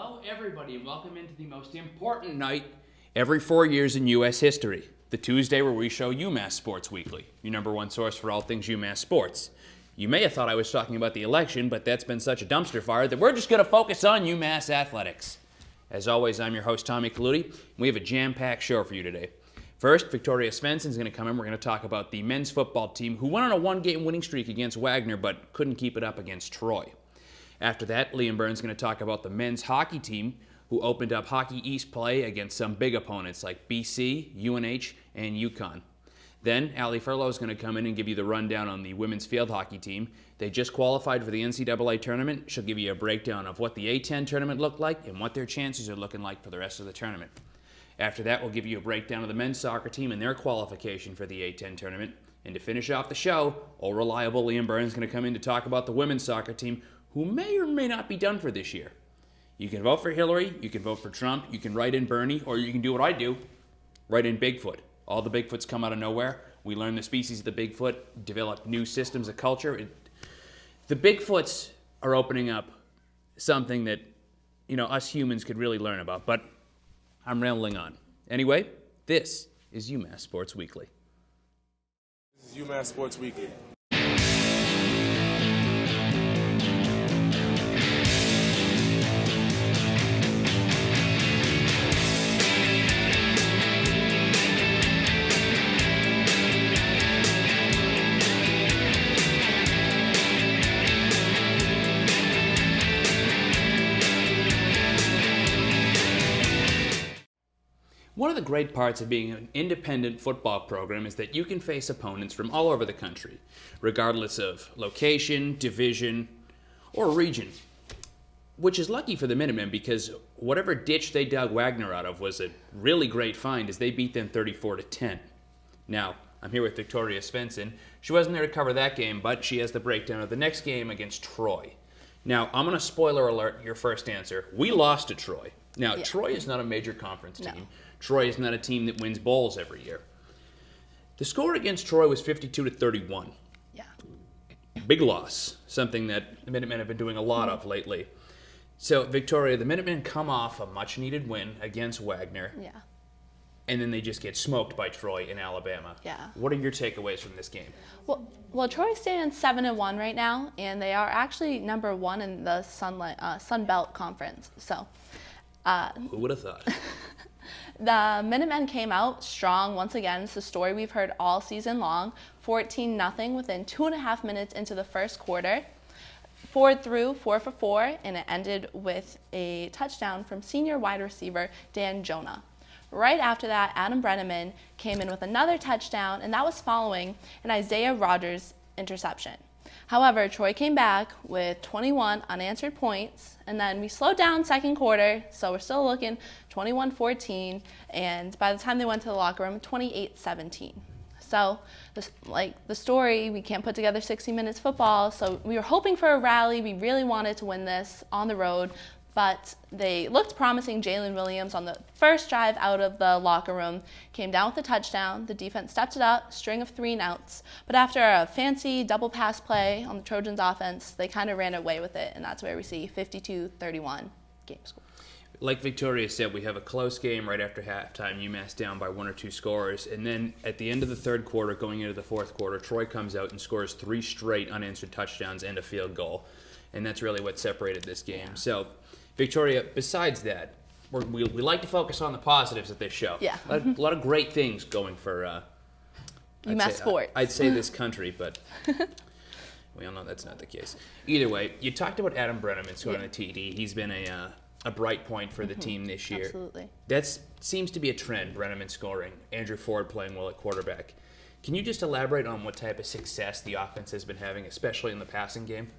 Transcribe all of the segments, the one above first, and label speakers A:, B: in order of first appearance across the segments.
A: Hello, everybody, and welcome into the most important night every 4 years in U.S. history, the Tuesday where we show UMass Sports Weekly, your number one source for all things UMass sports. You may have thought I was talking about the election, but that's been such a dumpster fire that we're just going to focus on UMass athletics. As always, I'm your host, Tommy Kaludi, and we have a jam-packed show for you today. First, Victoria Svensson's going to come in. We're going to talk about the men's football team who went on a one-game winning streak against Wagner but couldn't keep it up against Troy. After that, Liam Byrne's going to talk about the men's hockey team who opened up Hockey East play against some big opponents like BC, UNH, and UConn. Then, Allie is going to come in and give you the rundown on the women's field hockey team. They just qualified for the NCAA tournament. She'll give you a breakdown of what the A-10 tournament looked like and what their chances are looking like for the rest of the tournament. After that, we'll give you a breakdown of the men's soccer team and their qualification for the A-10 tournament. And to finish off the show, old reliable Liam Byrne is going to come in to talk about the women's soccer team who may or may not be done for this year. You can vote for Hillary, you can vote for Trump, you can write in Bernie, or you can do what I do, write in Bigfoot. All the Bigfoots come out of nowhere. We learn the species of the Bigfoot, develop new systems of culture. The Bigfoots are opening up something that, us humans could really learn about, but I'm rambling on. Anyway, this is UMass Sports Weekly.
B: This is UMass Sports Weekly.
A: One of the great parts of being an independent football program is that you can face opponents from all over the country, regardless of location, division, or region. Which is lucky for the Minutemen because whatever ditch they dug Wagner out of was a really great find as they beat them 34-10. Now, I'm here with Victoria Svensson. She wasn't there to cover that game, but she has the breakdown of the next game against Troy. Now, I'm going to spoiler alert your first answer. We lost to Troy. Now, Troy is not a major conference team.
C: No.
A: Troy is not a team that wins bowls every year. The score against Troy was 52-31.
C: Yeah.
A: Big loss, something that the Minutemen have been doing a lot of lately. So, Victoria, the Minutemen come off a much-needed win against Wagner.
C: Yeah.
A: And then they just get smoked by Troy in Alabama.
C: Yeah.
A: What are your takeaways from this game?
C: Well, Troy stands 7-1 right now, and they are actually number one in the Sun Belt Conference. So,
A: who would have thought?
C: the Minutemen came out strong once again. It's the story we've heard all season long. 14-0 within 2.5 minutes into the first quarter. Forward through 4 for 4, and it ended with a touchdown from senior wide receiver Dan Jonah. Right after that, Adam Brenneman came in with another touchdown, and that was following an Isaiah Rogers interception. However, Troy came back with 21 unanswered points, and then we slowed down second quarter, so we're still looking 21-14, and by the time they went to the locker room, 28-17. So, the story, we can't put together 60 minutes football, so we were hoping for a rally. We really wanted to win this on the road, but they looked promising. Jalen Williams on the first drive out of the locker room came down with a touchdown. The defense stepped it up, string of 3 and outs. But after a fancy double pass play on the Trojans offense, they kind of ran away with it, and that's where we see 52-31 game score.
A: Like Victoria said, we have a close game right after halftime. UMass down by 1 or 2 scores. And then at the end of the third quarter, going into the fourth quarter, Troy comes out and scores 3 straight unanswered touchdowns and a field goal. And that's really what separated this game. Yeah. So, Victoria, besides that, we like to focus on the positives at this show.
C: Yeah.
A: A lot of great things going for
C: UMass Sports.
A: I'd say this country, but we all know that's not the case. Either way, you talked about Adam Brenneman scoring on the TD. He's been a bright point for the team this year.
C: Absolutely.
A: That seems to be a trend, Brenneman scoring, Andrew Ford playing well at quarterback. Can you just elaborate on what type of success the offense has been having, especially in the passing game?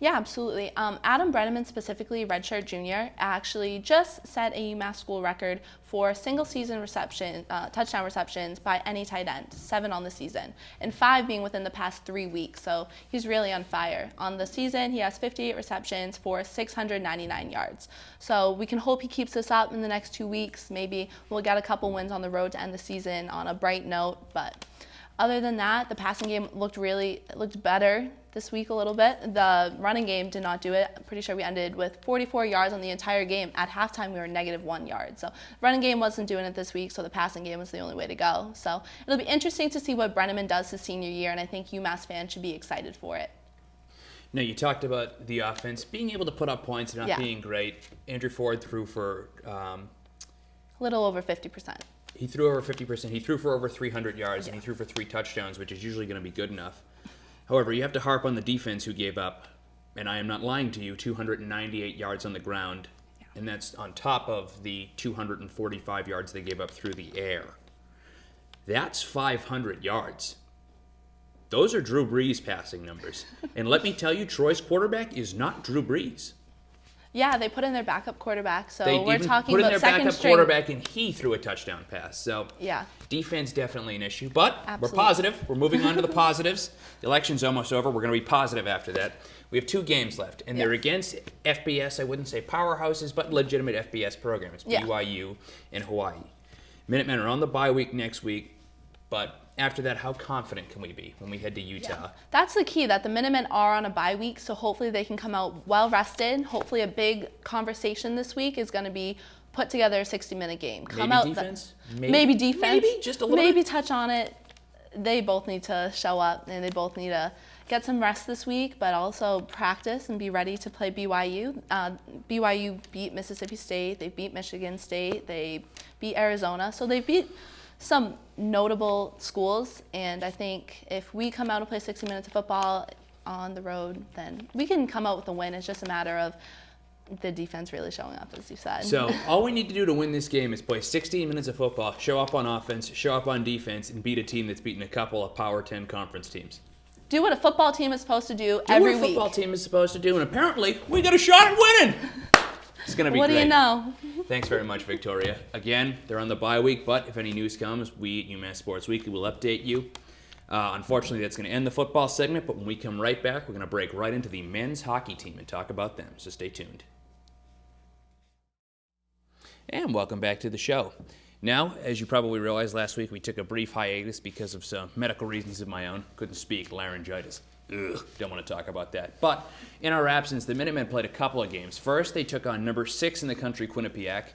C: Yeah, absolutely. Adam Brenneman, specifically redshirt junior, actually just set a UMass school record for single-season touchdown receptions by any tight end, 7 on the season, and 5 being within the past 3 weeks. So he's really on fire. On the season, he has 58 receptions for 699 yards. So we can hope he keeps this up in the next 2 weeks. Maybe we'll get a couple wins on the road to end the season on a bright note, but Other than that, the passing game looked better this week a little bit. The running game did not do it. I'm pretty sure we ended with 44 yards on the entire game. At halftime, we were -1 yard. So running game wasn't doing it this week, so the passing game was the only way to go. So it'll be interesting to see what Brenneman does his senior year, and I think UMass fans should be excited for it.
A: Now, you talked about the offense being able to put up points and not being great. Andrew Ford threw for
C: a little over 50%.
A: He threw over 50%. He threw for over 300 yards, and he threw for 3 touchdowns, which is usually going to be good enough. However, you have to harp on the defense who gave up, and I am not lying to you, 298 yards on the ground, and that's on top of the 245 yards they gave up through the air. That's 500 yards. Those are Drew Brees passing numbers. And let me tell you, Troy's quarterback is not Drew Brees.
C: Yeah, they put in their backup quarterback, so
A: they
C: we're
A: even
C: talking
A: put in
C: about
A: their
C: second
A: backup
C: string.
A: quarterback, and he threw a touchdown pass. So defense definitely an issue, but we're positive. We're moving on to the positives. The election's almost over. We're going to be positive after that. We have 2 games left, and they're against FBS. I wouldn't say powerhouses, but legitimate FBS programs, BYU and Hawaii. Minutemen are on the bye week next week, but after that, how confident can we be when we head to Utah?
C: Yeah. That's the key, that the Minutemen are on a bye week, so hopefully they can come out well-rested. Hopefully a big conversation this week is going to be put together a 60-minute game.
A: Maybe defense?
C: Maybe defense.
A: Maybe, just a little
C: Maybe
A: bit.
C: touch on it. They both need to show up, and they both need to get some rest this week, but also practice and be ready to play BYU. BYU beat Mississippi State. They beat Michigan State. They beat Arizona. So they beat some notable schools, and I think if we come out and play 60 minutes of football on the road, then we can come out with a win. It's just a matter of the defense really showing up, as you said.
A: So all we need to do to win this game is play 16 minutes of football, show up on offense, show up on defense, and beat a team that's beaten a couple of Power 10 conference teams.
C: Do what a football team is supposed to do every week.
A: Do what a football team is supposed to do, and apparently we got a shot at winning. It's going to be
C: What
A: great.
C: do you know?
A: Thanks very much, Victoria. Again, they're on the bye week, but if any news comes, we at UMass Sports Weekly will update you. Unfortunately, that's going to end the football segment, but when we come right back, we're going to break right into the men's hockey team and talk about them, so stay tuned. And welcome back to the show. Now, as you probably realized, last week we took a brief hiatus because of some medical reasons of my own. Couldn't speak, laryngitis. Ugh, don't want to talk about that. But in our absence, the Minutemen played a couple of games. First, they took on number 6 in the country, Quinnipiac.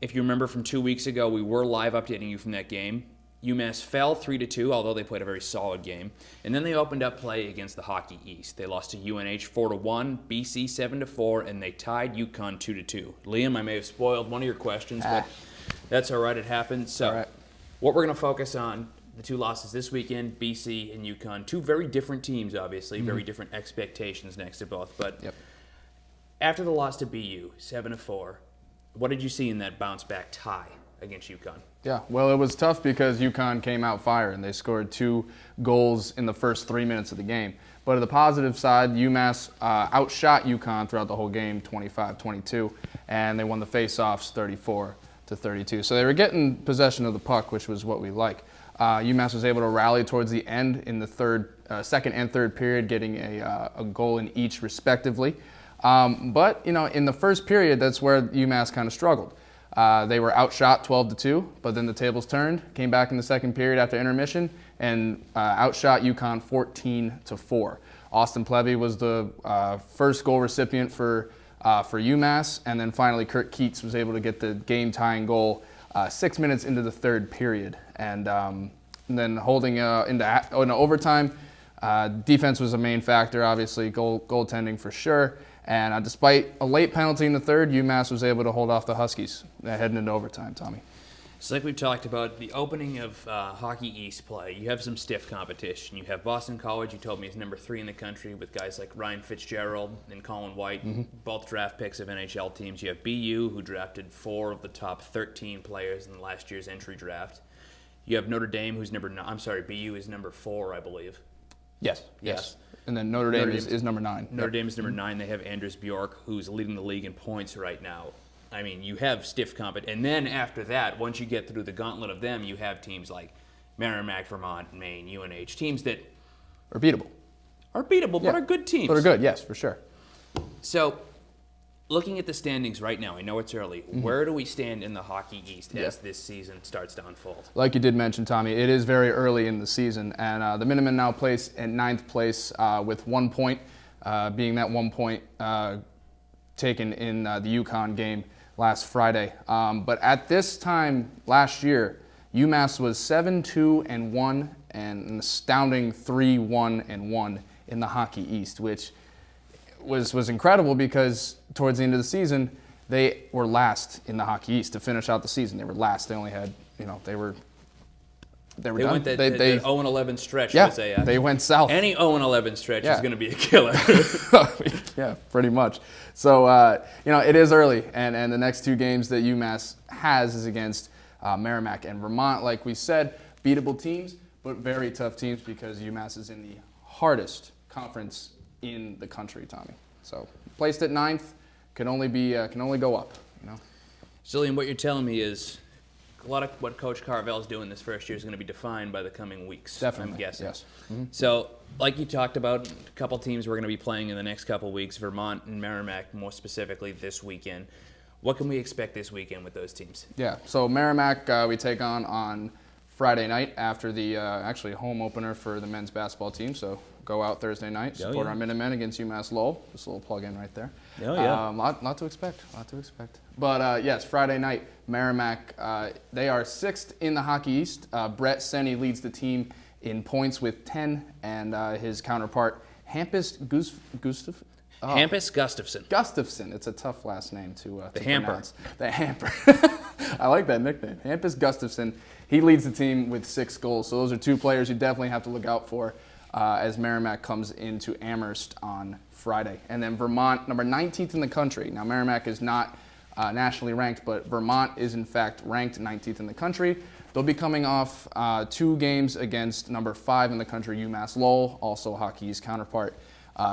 A: If you remember from 2 weeks ago, we were live updating you from that game. UMass fell 3-2, although they played a very solid game. And then they opened up play against the Hockey East. They lost to UNH 4-1, BC 7-4, and they tied UConn 2-2. Liam, I may have spoiled one of your questions, but that's all right. It happened. So what we're going to focus on, the 2 losses this weekend, BC and UConn. 2 very different teams, obviously, very different expectations next to both. But after the loss to BU, 7-4, what did you see in that bounce-back tie against UConn?
D: Yeah, well, it was tough because UConn came out firing. They scored 2 goals in the first 3 minutes of the game. But on the positive side, UMass outshot UConn throughout the whole game, 25-22, and they won the face-offs 34-32. So they were getting possession of the puck, which was what we like. UMass was able to rally towards the end in the second and third period, getting a goal in each respectively. But you know, in the first period, that's where UMass kind of struggled. They were outshot 12-2, but then the tables turned, came back in the second period after intermission, and outshot UConn 14-4. Austin Plevy was the first goal recipient for UMass, and then finally Kurt Keats was able to get the game-tying goal 6 minutes into the third period. And then holding into overtime, defense was a main factor, obviously, goaltending for sure. And despite a late penalty in the third, UMass was able to hold off the Huskies heading into overtime, Tommy.
A: So like we've talked about, the opening of Hockey East play, you have some stiff competition. You have Boston College, you told me, is number 3 in the country with guys like Ryan Fitzgerald and Colin White, both draft picks of NHL teams. You have BU, who drafted 4 of the top 13 players in last year's entry draft. You have Notre Dame, who's BU is number 4, I believe.
D: Yes. And then Notre Dame is number 9.
A: Notre Dame is number 9. They have Anders Bjork, who's leading the league in points right now. I mean, you have stiff competition. And then after that, once you get through the gauntlet of them, you have teams like Merrimack, Vermont, Maine, UNH, teams that
D: are beatable.
A: But are good teams.
D: But are good, yes, for sure.
A: So looking at the standings right now, I know it's early. Where do we stand in the Hockey East as this season starts to unfold?
D: Like you did mention, Tommy, it is very early in the season, and the Minutemen now place in 9th place with 1 point, being that 1 point taken in the UConn game last Friday. But at this time last year, UMass was 7-2-1 and an astounding 3-1-1 in the Hockey East, which was incredible because towards the end of the season, they were last in the Hockey East to finish out the season. They were last. They only had, they were done.
A: Went that 0-11 stretch.
D: Yeah,
A: was
D: they went south.
A: Any 0-11 stretch is going to be a killer.
D: Yeah, pretty much. So, it is early, and the next 2 games that UMass has is against Merrimack and Vermont. Like we said, beatable teams, but very tough teams because UMass is in the hardest conference in the country, Tommy. So, placed at 9th, can only go up,
A: Zillian, what you're telling me is a lot of what Coach Carvel's doing this first year is going to be defined by the coming weeks.
D: Definitely,
A: I'm guessing.
D: yes.
A: So, like you talked about, a couple teams we're going to be playing in the next couple weeks, Vermont and Merrimack, more specifically this weekend. What can we expect this weekend with those teams?
D: Yeah, so Merrimack we take on Friday night after the actually home opener for the men's basketball team. So go out Thursday night, support our Minutemen against UMass Lowell. Just a little plug-in right there.
A: Oh, yeah.
D: Lot to expect. But yes, Friday night, Merrimack, they are 6th in the Hockey East. Brett Senny leads the team in points with 10, and his counterpart, Hampus Gustafson. It's a tough last name to pronounce. The Hamper. I like that nickname. Hampus Gustafson. He leads the team with 6 goals. So those are 2 players you definitely have to look out for as Merrimack comes into Amherst on Friday. And then Vermont, number 19th in the country. Now Merrimack is not nationally ranked, but Vermont is in fact ranked 19th in the country. They'll be coming off 2 games against number 5 in the country, UMass Lowell, also Hockey's counterpart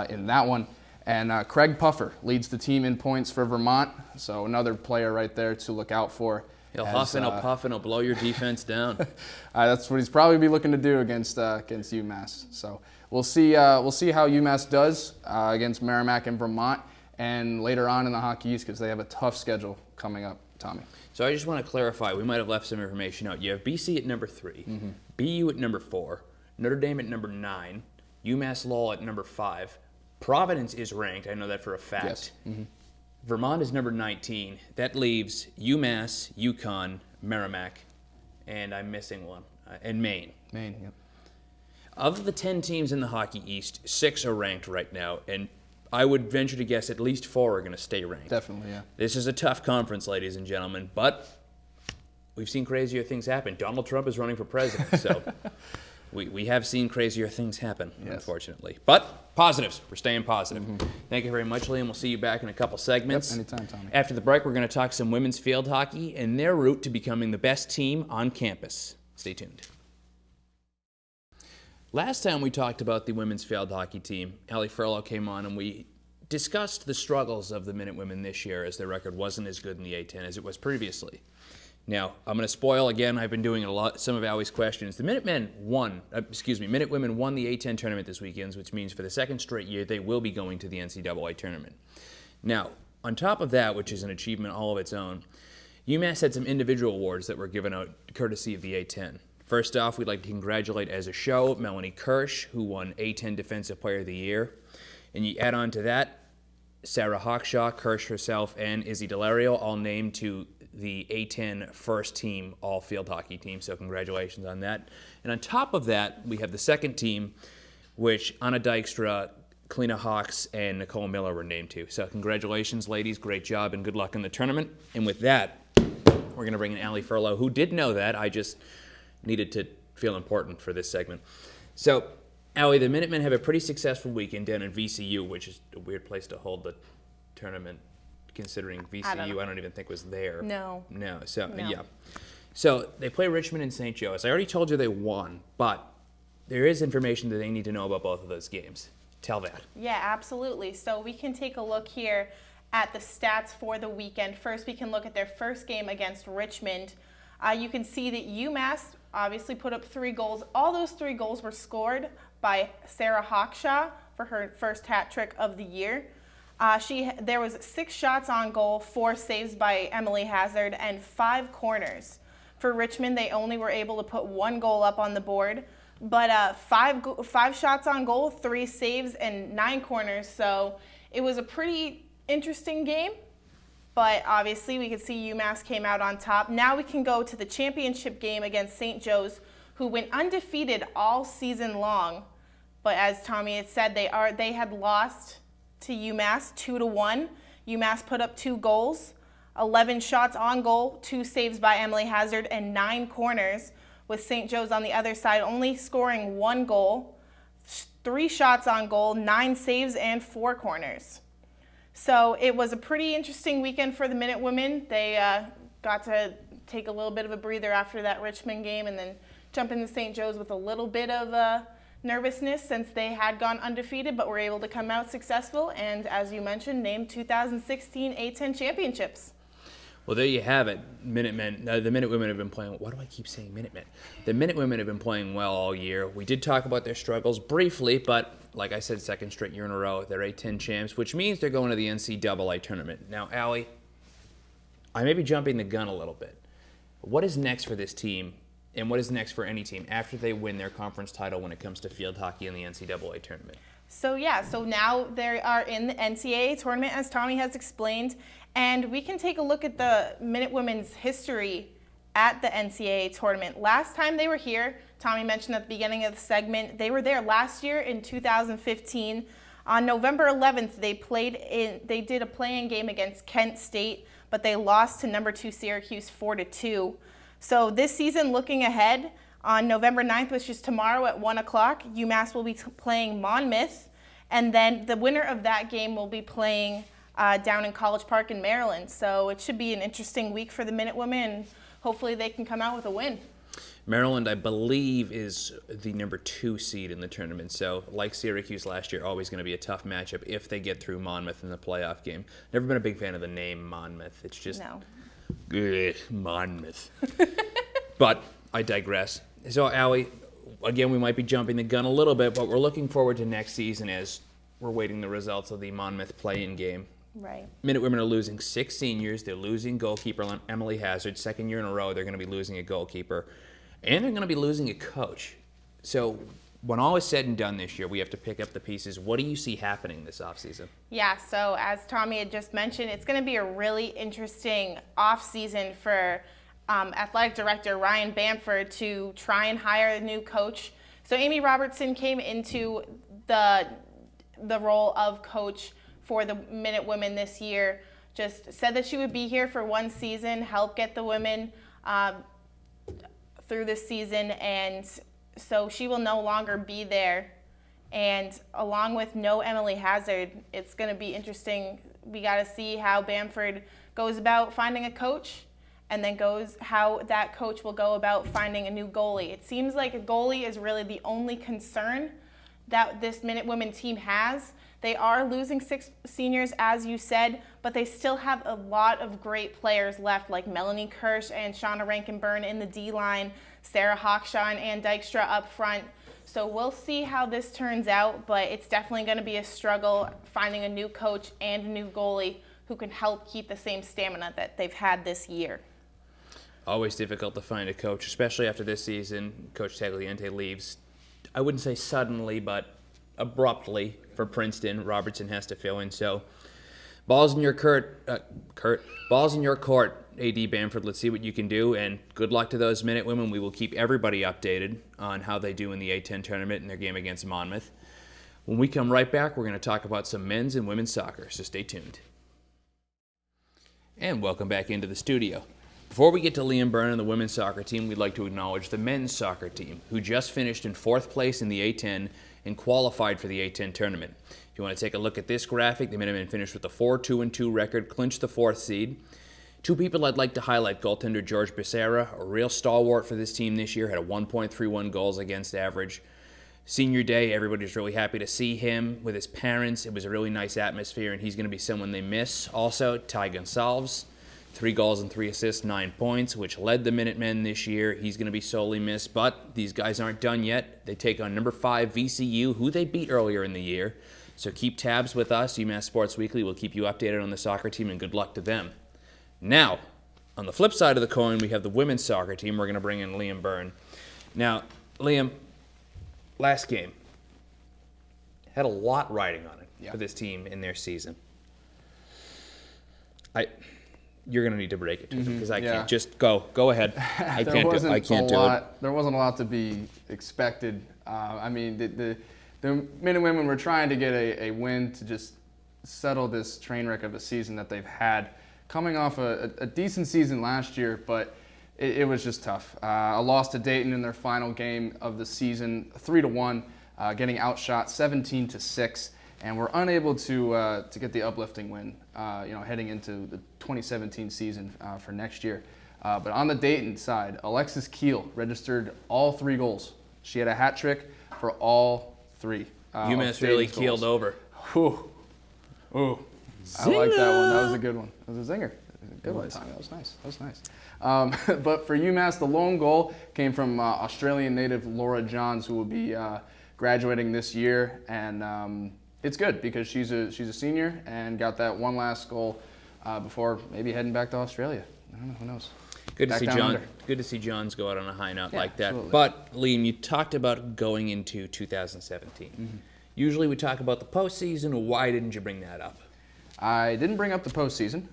D: in that one. And Craig Puffer leads the team in points for Vermont, so another player right there to look out for.
A: He'll huff and he'll puff and he'll blow your defense down.
D: That's what he's probably be looking to do against UMass. So we'll see how UMass does against Merrimack and Vermont, and later on in the Hockey East because they have a tough schedule coming up, Tommy.
A: So I just want to clarify, we might have left some information out. You have BC at number 3, BU at number 4, Notre Dame at number 9, UMass Lowell at number 5. Providence is ranked, I know that for a fact.
D: Yes.
A: Vermont is number 19. That leaves UMass, UConn, Merrimack, and I'm missing one, and Maine.
D: Maine, yep.
A: Of the 10 teams in the Hockey East, 6 are ranked right now, and I would venture to guess at least 4 are going to stay ranked.
D: Definitely, yeah.
A: This is a tough conference, ladies and gentlemen, but we've seen crazier things happen. Donald Trump is running for president, so we have seen crazier things happen, unfortunately. But positives. We're staying positive. Thank you very much, Liam. We'll see you back in a couple segments.
D: Yep, anytime, Tommy.
A: After the break, we're going to talk some women's field hockey and their route to becoming the best team on campus. Stay tuned. Last time we talked about the women's field hockey team, Allie Furlow came on and we discussed the struggles of the Minutewomen this year as their record wasn't as good in the A10 as it was previously. Now, I'm going to spoil again. I've been doing some of Allie's questions. The Minutewomen won the A10 tournament this weekend, which means for the second straight year they will be going to the NCAA tournament. Now, on top of that, which is an achievement all of its own, UMass had some individual awards that were given out courtesy of the A10. First off, we'd like to congratulate as a show Melanie Kirsch, who won A10 Defensive Player of the Year. And you add on to that, Sarah Hawkshaw, Kirsch herself, and Izzy Delario, all named to the A10 first team all-field hockey team, so congratulations on that. And on top of that, we have the second team, which Anna Dykstra, Kalina Hawks, and Nicole Miller were named to. So congratulations, ladies. Great job, and good luck in the tournament. And with that, we're going to bring in Allie Furlow, who did know that. I just needed to feel important for this segment. So, Allie, the Minutemen have a pretty successful weekend down in VCU, which is a weird place to hold the tournament, considering VCU I don't even think was there.
E: No.
A: So, yeah. So, they play Richmond and St. Joe's. I already told you they won, but there is information that they need to know about both of those games. Tell that.
E: Yeah, absolutely. So we can take a look here at the stats for the weekend. First, we can look at their first game against Richmond. You can see that UMass obviously put up 3 goals. All those 3 goals were scored by Sarah Hawkshaw for her first hat trick of the year. There was 6 shots on goal, 4 saves by Emily Hazard, and 5 corners. For Richmond, they only were able to put 1 goal up on the board, but 5 shots on goal, 3 saves, and 9 corners. So it was a pretty interesting game, but obviously we could see UMass came out on top. Now we can go to the championship game against St. Joe's, who went undefeated all season long. But as Tommy had said, they had lost to UMass 2-1. UMass put up 2 goals, 11 shots on goal, 2 saves by Emily Hazard, and 9 corners, with St. Joe's on the other side only scoring 1 goal, 3 shots on goal, 9 saves, and 4 corners. So it was a pretty interesting weekend for the Minutewomen. They got to take a little bit of a breather after that Richmond game and then jump into St. Joe's with a little bit of nervousness since they had gone undefeated, but were able to come out successful and, as you mentioned, named 2016 A10 championships.
A: Well, there you have it. Minutemen. The Minutewomen have been playing. Why do I keep saying Minutemen? The Minutewomen have been playing well all year. We did talk about their struggles briefly, but like I said, second straight year in a row, they're A10 champs, which means they're going to the NCAA tournament. Now, Allie, I may be jumping the gun a little bit. What is next for this team, and what is next for any team after they win their conference title when it comes to field hockey in the NCAA tournament?
E: So now they are in the NCAA tournament, as Tommy has explained, and we can take a look at the Minutewomen's history at the NCAA tournament. Last time they were here, Tommy mentioned at the beginning of the segment, they were there last year in 2015. On November 11th, they did a play-in game against Kent State, but they lost to number 2 Syracuse 4-2. So this season, looking ahead, on November 9th, which is tomorrow at 1 o'clock, UMass will be playing Monmouth, and then the winner of that game will be playing down in College Park in Maryland. So it should be an interesting week for the Minutewomen, and hopefully they can come out with a win.
A: Maryland, I believe, is the number 2 seed in the tournament. So, like Syracuse last year, always going to be a tough matchup if they get through Monmouth in the playoff game. Never been a big fan of the name Monmouth. It's just Monmouth. But I digress. So, Allie, again, we might be jumping the gun a little bit, but we're looking forward to next season as we're waiting the results of the Monmouth play-in game.
E: Right.
A: Minutewomen are losing 6 seniors. They're losing goalkeeper Emily Hazard. Second year in a row, they're going to be losing a goalkeeper. And they're going to be losing a coach. So when all is said and done this year, we have to pick up the pieces. What do you see happening this offseason?
E: Yeah, so as Tommy had just mentioned, it's going to be a really interesting offseason for athletic director Ryan Bamford to try and hire a new coach. So Amy Robertson came into the role of coach for the Minutewomen this year, just said that she would be here for 1 season, help get the women through this season, and so she will no longer be there. And along with no Emily Hazard, it's going to be interesting. We got to see how Bamford goes about finding a coach, and then how that coach will go about finding a new goalie. It seems like a goalie is really the only concern that this Minutewomen team has. They are losing 6 seniors, as you said, but they still have a lot of great players left, like Melanie Kirsch and Shauna Rankin-Byrne in the D-line, Sarah Hawkshaw and Ann Dykstra up front. So we'll see how this turns out, but it's definitely going to be a struggle finding a new coach and a new goalie who can help keep the same stamina that they've had this year.
A: Always difficult to find a coach, especially after this season. Coach Tagliente leaves, I wouldn't say suddenly, but abruptly for Princeton. Robertson has to fill in. So balls in your court, AD Bamford. Let's see what you can do, and good luck to those Minutewomen. We will keep everybody updated on how they do in the A10 tournament and their game against Monmouth. When we come right back, we're going to talk about some men's and women's soccer, so stay tuned. And welcome back into the studio. Before we get to Liam Byrne and the women's soccer team, we'd like to acknowledge the men's soccer team, who just finished in 4th place in the A10 and qualified for the A10 tournament. If you want to take a look at this graphic, the Minutemen finished with a 4-2-2 record, clinched the 4th seed. 2 people I'd like to highlight: goaltender George Becerra, a real stalwart for this team this year, had a 1.31 goals against average. Senior day, everybody's really happy to see him with his parents. It was a really nice atmosphere, and he's going to be someone they miss. Also, Ty Gonsalves, 3 goals and 3 assists, 9 points, which led the Minutemen this year. He's going to be sorely missed, but these guys aren't done yet. They take on number 5 VCU, who they beat earlier in the year. So keep tabs with us, UMass Sports Weekly. We'll keep you updated on the soccer team, and good luck to them. Now, on the flip side of the coin, we have the women's soccer team. We're going to bring in Liam Byrne. Now, Liam, last game had a lot riding on it for this team in their season. You're going to need to break it to them because I can't. Just go ahead. I can't do it.
D: There wasn't a lot to be expected. I mean, the Minutewomen were trying to get a win to just settle this train wreck of a season that they've had, coming off a decent season last year, but it was just tough. A loss to Dayton in their final game of the season, 3-1, getting outshot 17-6, and we're unable to get the uplifting win, heading into the 2017 season for next year. But on the Dayton side, Alexis Keel registered all 3 goals. She had a hat trick for all 3.
A: UMass really keeled over.
D: Ooh. I like that one. That was a good one. That was a zinger. Good one, Tommy. That was nice. But for UMass, the lone goal came from Australian native Laura Johns, who will be graduating this year, and it's good because she's a senior and got that one last goal before maybe heading back to Australia. I don't know. Who knows?
A: Good to see Johns go out on a high note like that.
D: Absolutely.
A: But Liam, you talked about going into 2017. Mm-hmm. Usually we talk about the postseason. Why didn't you bring that up?
D: I didn't bring up the postseason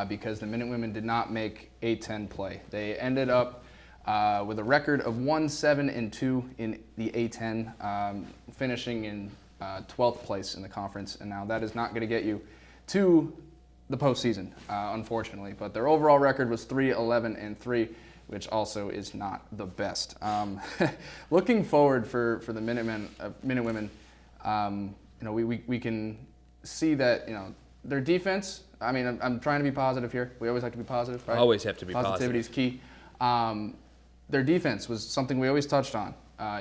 D: because the Minutewomen did not make A10 play. They ended up with a record of 1-7-2 in the A10, finishing in 12th place in the conference. And now that is not going to get you to the postseason, unfortunately. But their overall record was 3-11-3, which also is not the best. Looking forward for the Minutewomen, we can see that their defense. I mean, I'm trying to be positive here. We always have to be positive, right?
A: Always have to be
D: Positivity is key. Their defense was something we always touched on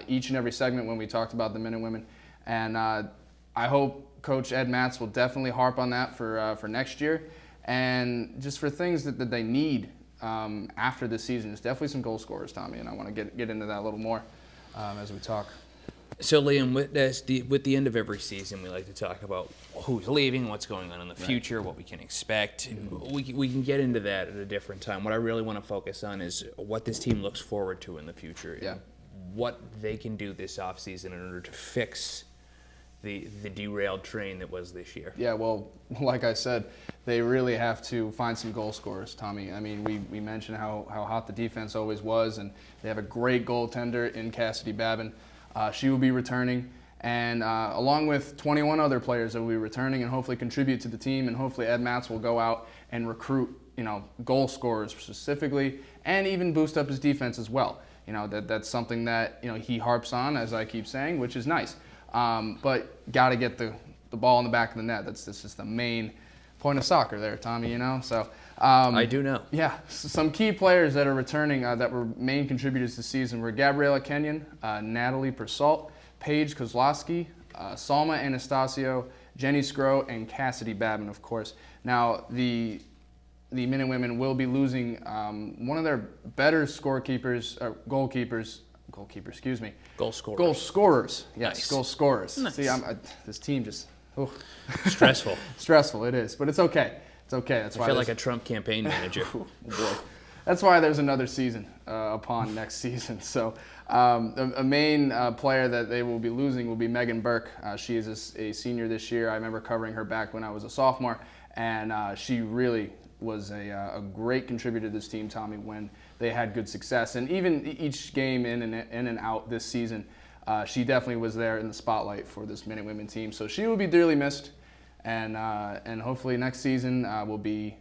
D: each and every segment when we talked about the Minutewomen, and I hope Coach Ed Matz will definitely harp on that for next year, and just for things that they need after this season. There's definitely some goal scorers, Tommy, and I want to get into that a little more as we talk.
A: So, Liam, with the end of every season, we like to talk about who's leaving, what's going on in the future, what we can expect. Mm-hmm. We can get into that at a different time. What I really want to focus on is what this team looks forward to in the future.
D: Yeah.
A: What they can do this offseason in order to fix the derailed train that was this year.
D: Yeah, well, like I said, they really have to find some goal scorers, Tommy. I mean, we mentioned how hot the defense always was, and they have a great goaltender in Cassidy Babin. She will be returning, and along with 21 other players that will be returning and hopefully contribute to the team, and hopefully Ed Matz will go out and recruit, goal scorers specifically, and even boost up his defense as well. That's something that he harps on, as I keep saying, which is nice. But got to get the ball in the back of the net. That's just the main point of soccer there, Tommy. So
A: I do know.
D: Yeah, some key players that are returning that were main contributors this season were Gabriela Kenyon, Natalie Persault, Paige Kozlowski, Salma Anastasio, Jenny Scrow, and Cassidy Babin, of course. Now, the Minutewomen will be losing one of their better goalscorers. Yes,
A: Nice.
D: Goal scorers.
A: Nice.
D: See, this team just
A: Stressful.
D: Stressful. It is, but it's okay. It's okay. That's why
A: I feel like a Trump campaign manager.
D: Oh, boy. That's why there's another season upon next season. So a main player that they will be losing will be Megan Burke. She is a senior this year. I remember covering her back when I was a sophomore, and she really was a great contributor to this team, Tommy, when they had good success. And even each game in and out this season, she definitely was there in the spotlight for this Minutewomen team. So she will be dearly missed, and hopefully next season will be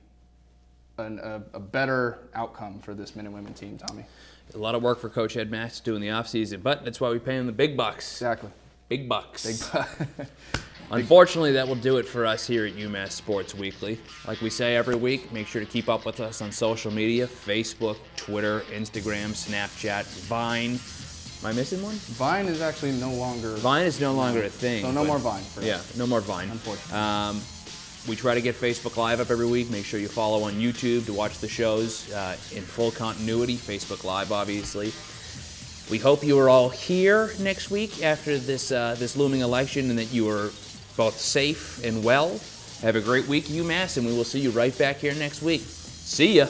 D: a better outcome for this Minutewomen team, Tommy.
A: A lot of work for Coach Ed Matz doing the offseason, but that's why we pay him the big bucks.
D: Exactly.
A: Big bucks. Unfortunately, that will do it for us here at UMass Sports Weekly. Like we say every week, make sure to keep up with us on social media: Facebook, Twitter, Instagram, Snapchat, Vine. Am I missing one?
D: Vine is actually no longer...
A: Vine is no longer a thing.
D: So no more Vine for us.
A: Yeah, no more Vine.
D: Unfortunately.
A: We try to get Facebook Live up every week. Make sure you follow on YouTube to watch the shows in full continuity. Facebook Live, obviously. We hope you are all here next week after this looming election, and that you are both safe and well. Have a great week, UMass, and we will see you right back here next week. See ya.